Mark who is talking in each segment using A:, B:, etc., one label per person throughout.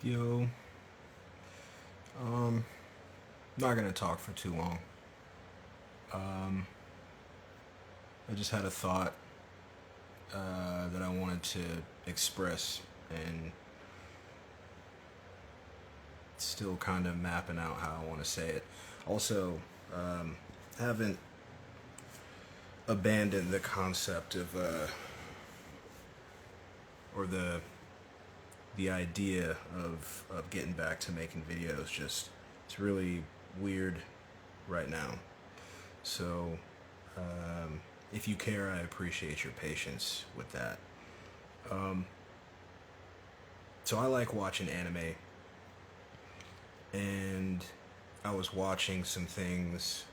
A: Yo, not gonna talk for too long. Um, I just had a thought that I wanted to express, and still kind of mapping out how I want to say it. Also, haven't abandoned the concept of or the idea of getting back to making videos. Just it's really weird right now. So, if you care, I appreciate your patience with that. Um, so I like watching anime, and I was watching some things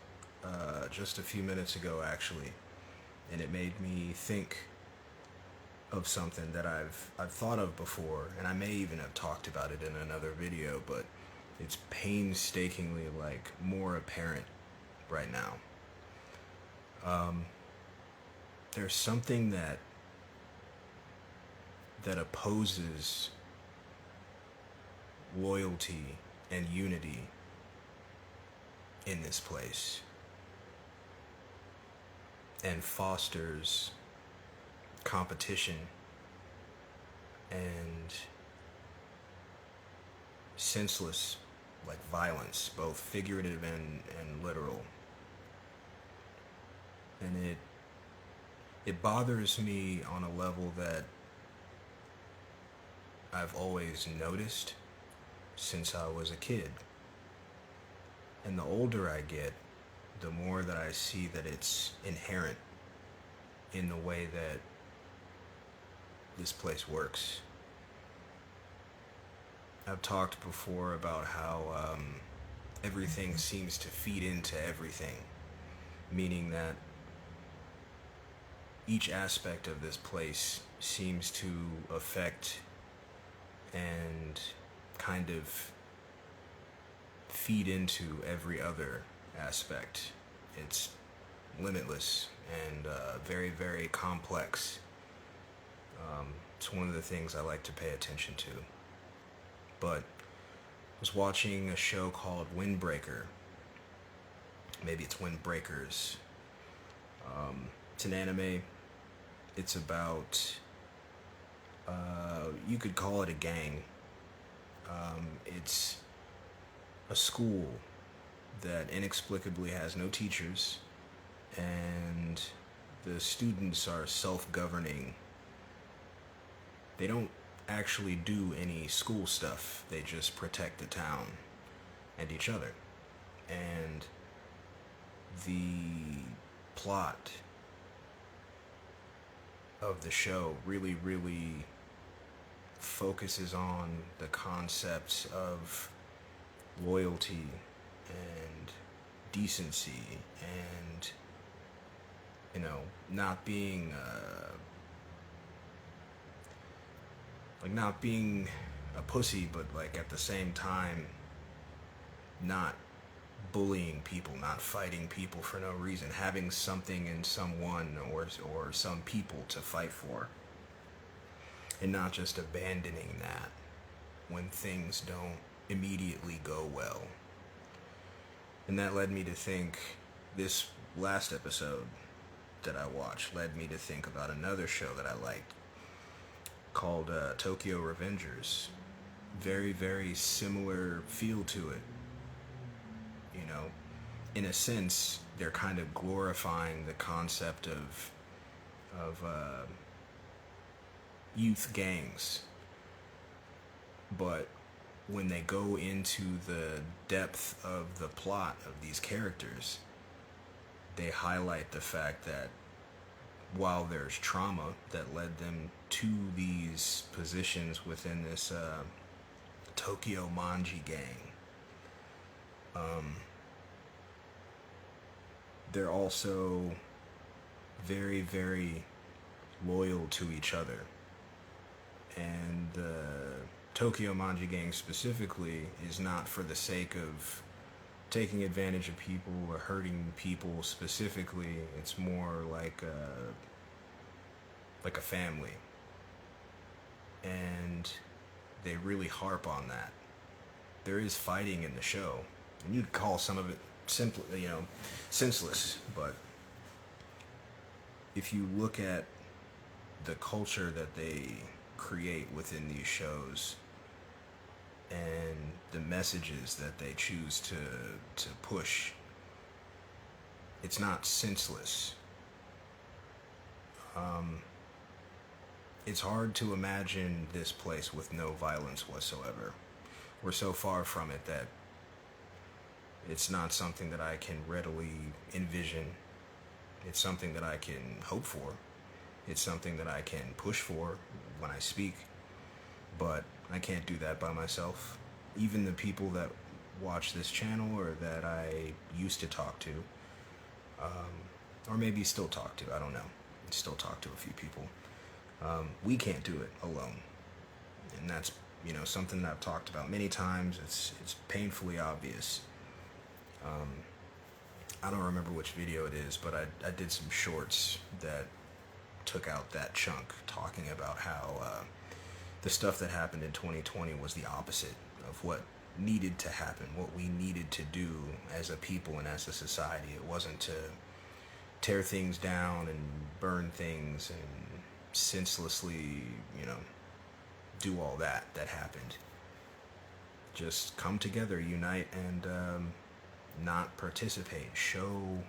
A: just a few minutes ago, actually, and it made me think of something that I've thought of before, and I may even have talked about it in another video, but it's painstakingly like more apparent right now. There's something that opposes loyalty and unity in this place and fosters competition and senseless like violence, both figurative and literal. And it bothers me on a level that I've always noticed since I was a kid. And the older I get, the more that I see that it's inherent in the way that this place works. I've talked before about how everything seems to feed into everything, meaning that each aspect of this place seems to affect and kind of feed into every other aspect. It's limitless and very, very complex. It's one of the things I like to pay attention to. But I was watching a show called Windbreaker. Maybe it's Windbreakers. It's an anime. It's about, you could call it a gang. It's a school that inexplicably has no teachers, and the students are self-governing. They don't actually do any school stuff. They just protect the town and each other. And the plot of the show really, really focuses on the concepts of loyalty and decency and, not being like not being a pussy, but like at the same time not bullying people, not fighting people for no reason, having something in someone or some people to fight for, and not just abandoning that when things don't immediately go well. And that led me to think, this last episode that I watched led me to think about another show that I liked called Tokyo Revengers. Very, very similar feel to it. In a sense, they're kind of glorifying the concept of youth gangs, but when they go into the depth of the plot of these characters, they highlight the fact that while there's trauma that led them to these positions within this Tokyo Manji gang, they're also very, very loyal to each other. And the Tokyo Manji gang specifically is not for the sake of taking advantage of people or hurting people specifically. It's more like a family. And they really harp on that. There is fighting in the show, and you'd call some of it simply, senseless. But if you look at the culture that they create within these shows and the messages that they choose to push, it's not senseless. It's hard to imagine this place with no violence whatsoever. We're so far from it that it's not something that I can readily envision. It's something that I can hope for. It's something that I can push for when I speak. But I can't do that by myself. Even the people that watch this channel or that I used to talk to, or maybe still talk to, I don't know. Still talk to a few people. We can't do it alone. And that's, something that I've talked about many times. It's painfully obvious. I don't remember which video it is, but I did some shorts that took out that chunk, talking about how the stuff that happened in 2020 was the opposite of what needed to happen, what we needed to do as a people and as a society. It wasn't to tear things down and burn things and senselessly, do all that happened. Just come together, unite, and not participate. Show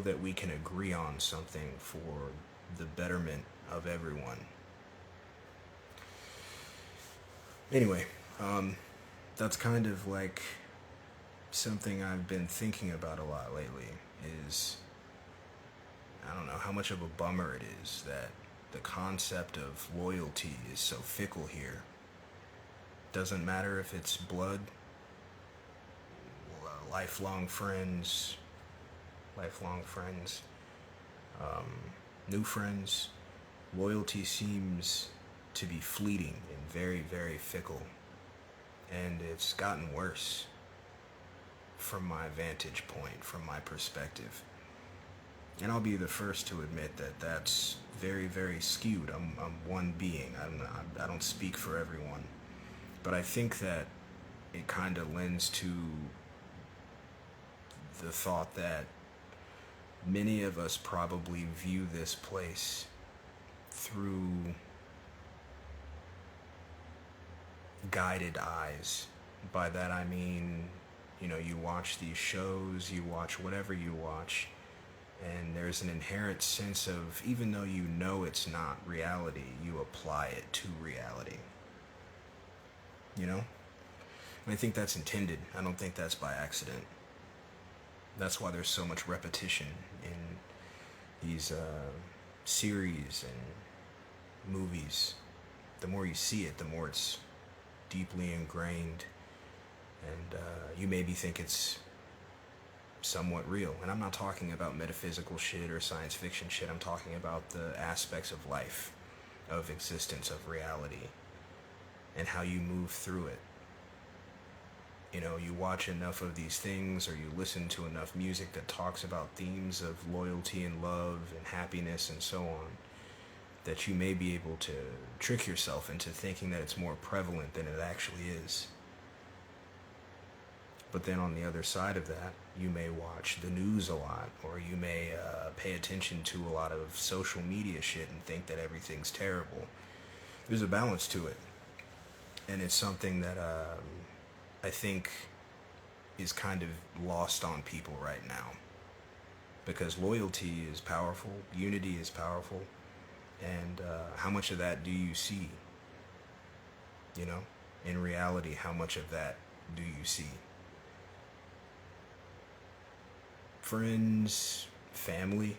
A: that we can agree on something for the betterment of everyone. Anyway, that's kind of like something I've been thinking about a lot lately. Is, I don't know how much of a bummer it is that the concept of loyalty is so fickle here. Doesn't matter if it's blood, lifelong friends, new friends. Loyalty seems to be fleeting and very, very fickle. And it's gotten worse from my vantage point, from my perspective. And I'll be the first to admit that that's very, very skewed. I'm one being. I don't speak for everyone. But I think that it kind of lends to the thought that many of us probably view this place through guided eyes. By that I mean, you watch these shows, you watch whatever you watch, and there's an inherent sense of, even though you know it's not reality, you apply it to reality. And I think that's intended. I don't think that's by accident. That's why there's so much repetition in these series and movies. The more you see it, the more it's deeply ingrained, and you maybe think it's somewhat real. And I'm not talking about metaphysical shit or science fiction shit. I'm talking about the aspects of life, of existence, of reality, and how you move through it. You watch enough of these things, or you listen to enough music that talks about themes of loyalty and love and happiness and so on, that you may be able to trick yourself into thinking that it's more prevalent than it actually is. But then on the other side of that, you may watch the news a lot, or you may pay attention to a lot of social media shit and think that everything's terrible. There's a balance to it. And it's something that I think is kind of lost on people right now. Because loyalty is powerful, unity is powerful, and how much of that do you see? In reality, how much of that do you see? Friends, family.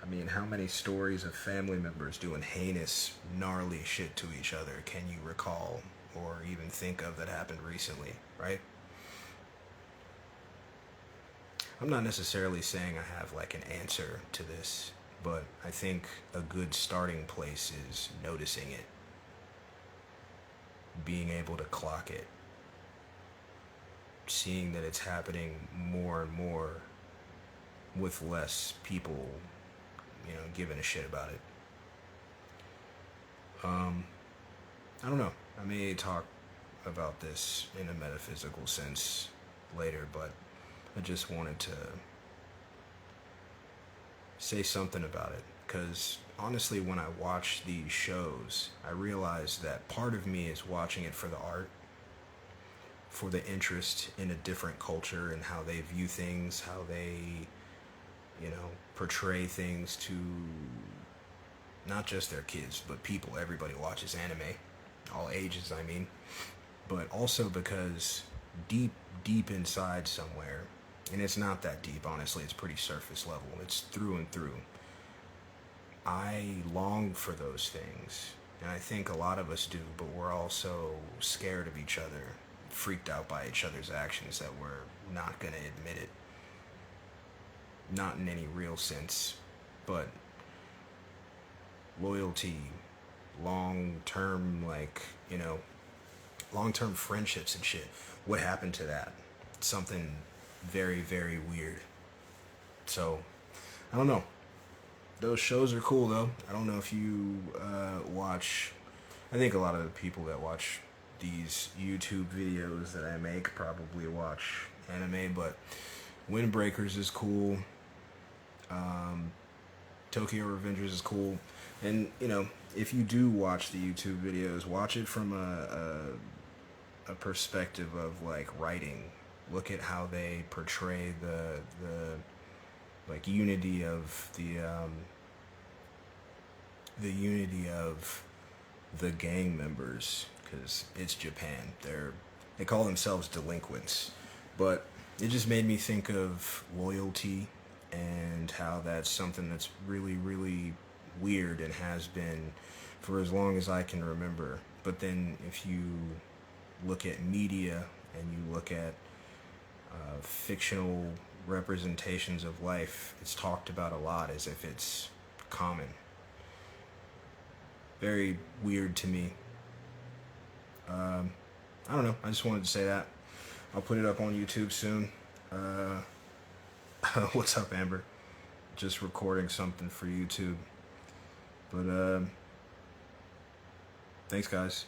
A: I mean, how many stories of family members doing heinous, gnarly shit to each other can you recall or even think of that happened recently, right? I'm not necessarily saying I have like an answer to this, but I think a good starting place is noticing it, being able to clock it, seeing that it's happening more and more with less people, giving a shit about it. I don't know. I may talk about this in a metaphysical sense later, but I just wanted to say something about it. Because honestly, when I watch these shows, I realize that part of me is watching it for the art, for the interest in a different culture and how they view things, how they, portray things to not just their kids, but people. Everybody watches anime, all ages, I mean. But also because deep, deep inside somewhere, and it's not that deep, honestly, it's pretty surface level, it's through and through. I long for those things, and I think a lot of us do, but we're also scared of each other, freaked out by each other's actions, that we're not going to admit it. Not in any real sense, but loyalty, long-term, long-term friendships and shit. What happened to that? Something very, very weird. So, I don't know. Those shows are cool, though. I don't know if you watch... I think a lot of the people that watch these YouTube videos that I make probably watch anime, but Windbreakers is cool. Tokyo Revengers is cool. And, if you do watch the YouTube videos, watch it from a perspective of, writing. Look at how they portray the unity of the unity of the gang members, because it's Japan. They call themselves delinquents, but it just made me think of loyalty and how that's something that's really, really weird and has been for as long as I can remember. But then if you look at media and you look at fictional representations of life, it's talked about a lot as if it's common. Very weird to me. I don't know. I just wanted to say that. I'll put it up on YouTube soon. What's up, Amber? Just recording something for YouTube. But, thanks, guys.